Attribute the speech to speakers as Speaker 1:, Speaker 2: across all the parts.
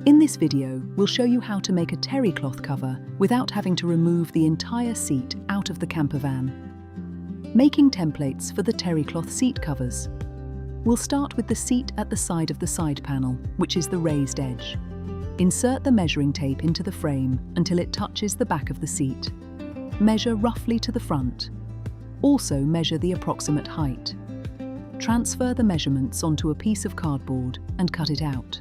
Speaker 1: In this video, we'll show you how to make a terrycloth cover without having to remove the entire seat out of the campervan. Making templates for the terrycloth seat covers. We'll start with the seat at the side of the side panel, which is the raised edge. Insert the measuring tape into the frame until it touches the back of the seat. Measure roughly to the front. Also measure the approximate height. Transfer the measurements onto a piece of cardboard and cut it out.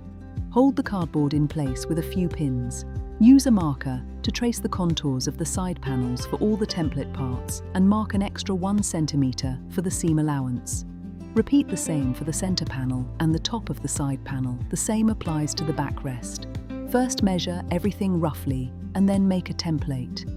Speaker 1: Hold the cardboard in place with a few pins. Use a marker to trace the contours of the side panels for all the template parts and mark an extra 1 centimeter for the seam allowance. Repeat the same for the center panel and the top of the side panel. The same applies to the backrest. First measure everything roughly and then make a template.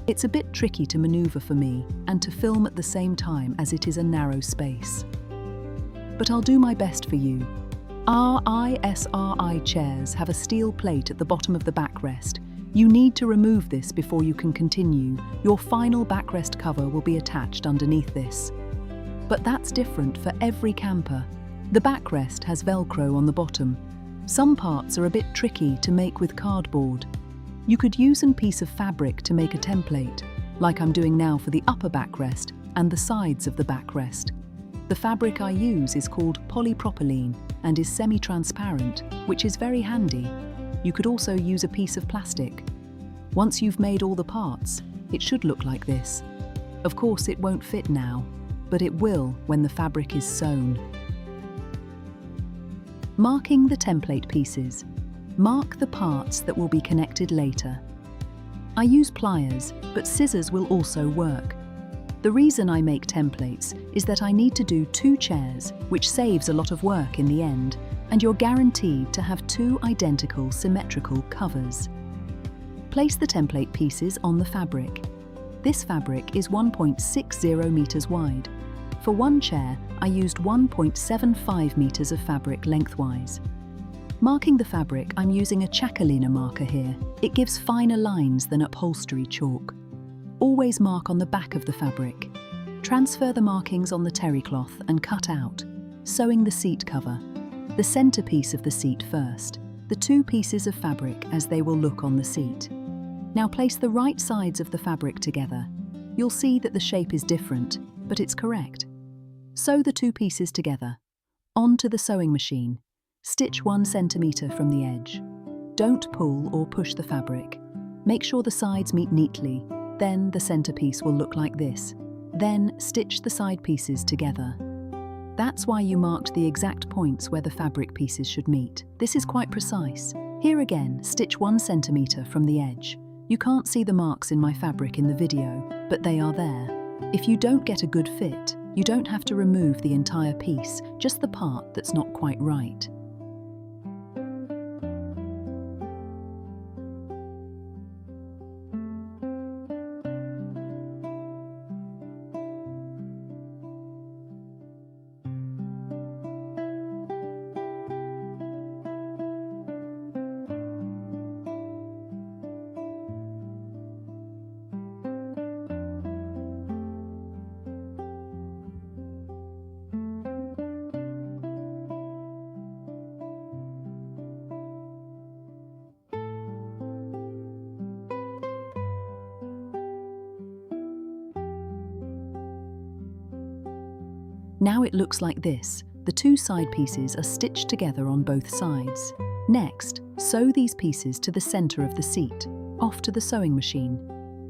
Speaker 1: It's a bit tricky to maneuver for me and to film at the same time as it is a narrow space. But I'll do my best for you. RISRI chairs have a steel plate at the bottom of the backrest. You need to remove this before you can continue. Your final backrest cover will be attached underneath this. But that's different for every camper. The backrest has Velcro on the bottom. Some parts are a bit tricky to make with cardboard. You could use a piece of fabric to make a template, like I'm doing now for the upper backrest and the sides of the backrest. The fabric I use is called polypropylene and is semi-transparent, which is very handy. You could also use a piece of plastic. Once you've made all the parts, it should look like this. Of course, it won't fit now, but it will when the fabric is sewn. Marking the template pieces. Mark the parts that will be connected later. I use pliers, but scissors will also work. The reason I make templates is that I need to do 2 chairs, which saves a lot of work in the end, and you're guaranteed to have 2 identical symmetrical covers. Place the template pieces on the fabric. This fabric is 1.60 meters wide. For one chair, I used 1.75 meters of fabric lengthwise. Marking the fabric, I'm using a Chakalina marker here. It gives finer lines than upholstery chalk. Always mark on the back of the fabric. Transfer the markings on the terrycloth and cut out, sewing the seat cover. The centerpiece of the seat first, the 2 pieces of fabric as they will look on the seat. Now place the right sides of the fabric together. You'll see that the shape is different, but it's correct. Sew the 2 pieces together. Onto the sewing machine. Stitch 1 centimeter from the edge. Don't pull or push the fabric. Make sure the sides meet neatly. Then the centerpiece will look like this. Then stitch the side pieces together. That's why you marked the exact points where the fabric pieces should meet. This is quite precise. Here again, stitch 1 centimeter from the edge. You can't see the marks in my fabric in the video, but they are there. If you don't get a good fit, you don't have to remove the entire piece, just the part that's not quite right. Now it looks like this. The 2 side pieces are stitched together on both sides. Next, sew these pieces to the center of the seat, off to the sewing machine.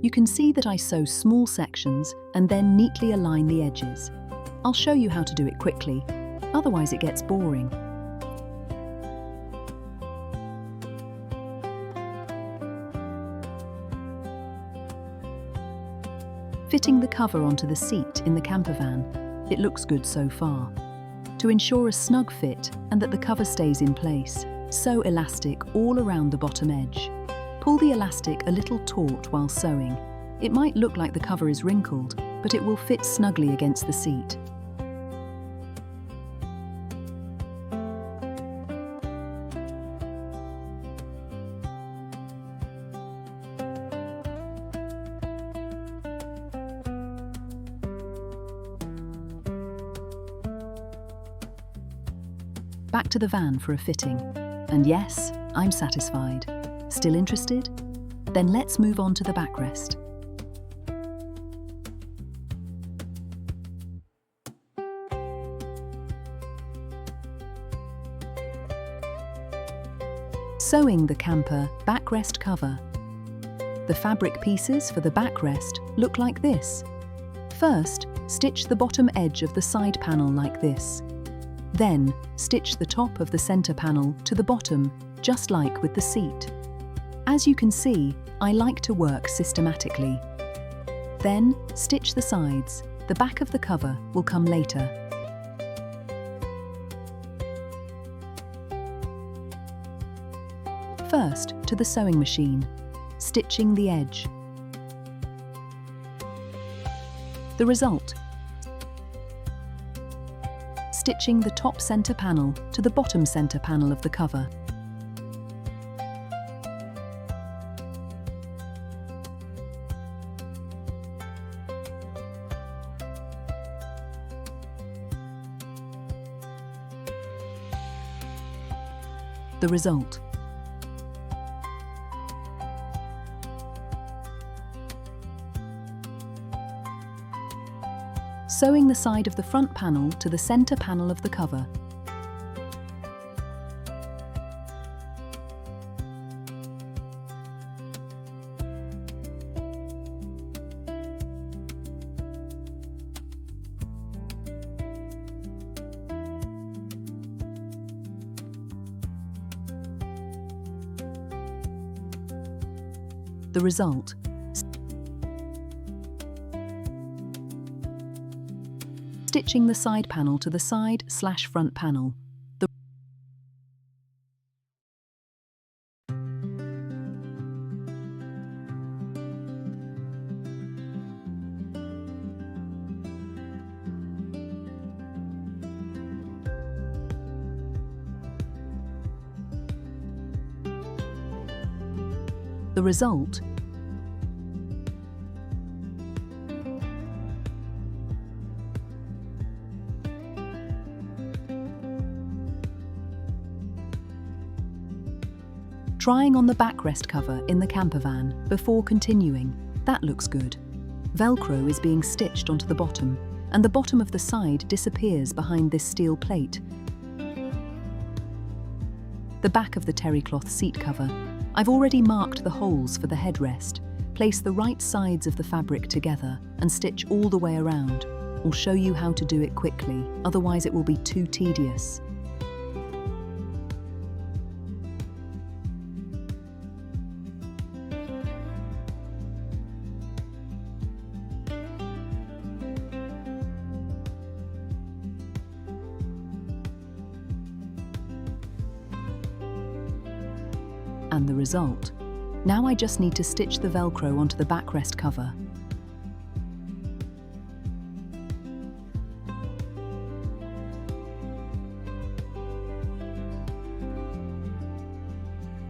Speaker 1: You can see that I sew small sections and then neatly align the edges. I'll show you how to do it quickly, otherwise it gets boring. Fitting the cover onto the seat in the campervan. It looks good so far. To ensure a snug fit and that the cover stays in place, sew elastic all around the bottom edge. Pull the elastic a little taut while sewing. It might look like the cover is wrinkled, but it will fit snugly against the seat. Back to the van for a fitting. And yes, I'm satisfied. Still interested? Then let's move on to the backrest. Sewing the camper backrest cover. The fabric pieces for the backrest look like this. First, stitch the bottom edge of the side panel like this. Then, stitch the top of the center panel to the bottom, just like with the seat. As you can see, I like to work systematically. Then, stitch the sides. The back of the cover will come later. First, to the sewing machine, stitching the edge. The result: stitching the top center panel to the bottom center panel of the cover. The result: sewing the side of the front panel to the center panel of the cover. The result: stitching the side panel to the side/front panel. The result: trying on the backrest cover in the campervan before continuing. That looks good. Velcro is being stitched onto the bottom, and the bottom of the side disappears behind this steel plate. The back of the terrycloth seat cover. I've already marked the holes for the headrest. Place the right sides of the fabric together and stitch all the way around. I'll show you how to do it quickly, otherwise it will be too tedious. And the result. Now I just need to stitch the Velcro onto the backrest cover.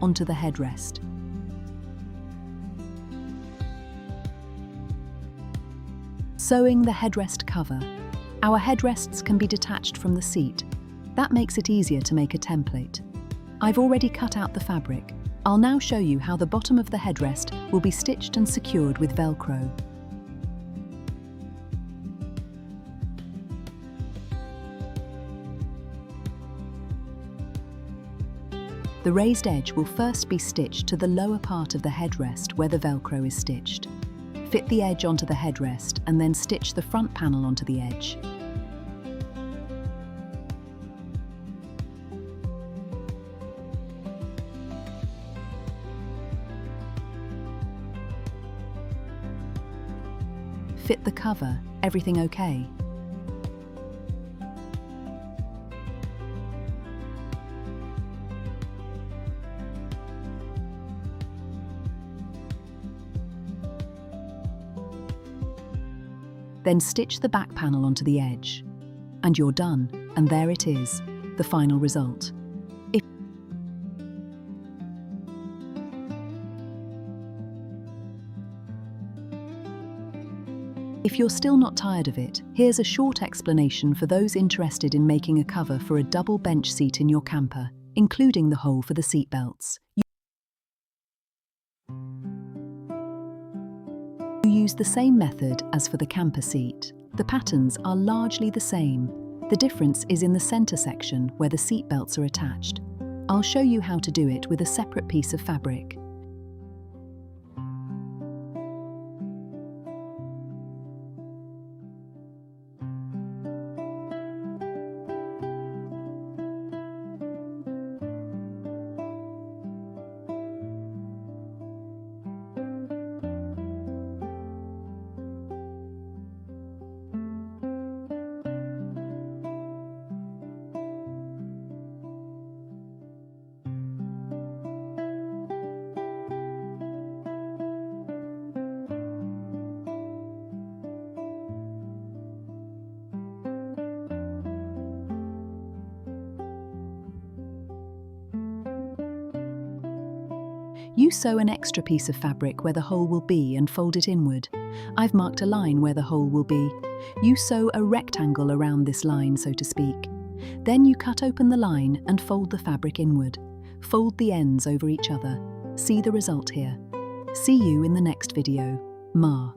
Speaker 1: Onto the headrest. Sewing the headrest cover. Our headrests can be detached from the seat. That makes it easier to make a template. I've already cut out the fabric. I'll now show you how the bottom of the headrest will be stitched and secured with Velcro. The raised edge will first be stitched to the lower part of the headrest where the Velcro is stitched. Fit the edge onto the headrest and then stitch the front panel onto the edge. Fit the cover. Everything okay? Then stitch the back panel onto the edge. And you're done, and there it is, the final result. If you're still not tired of it, here's a short explanation for those interested in making a cover for a double bench seat in your camper, including the hole for the seat belts. You use the same method as for the camper seat. The patterns are largely the same. The difference is in the center section where the seat belts are attached. I'll show you how to do it with a separate piece of fabric. You sew an extra piece of fabric where the hole will be and fold it inward. I've marked a line where the hole will be. You sew a rectangle around this line, so to speak. Then you cut open the line and fold the fabric inward. Fold the ends over each other. See the result here. See you in the next video. Ma.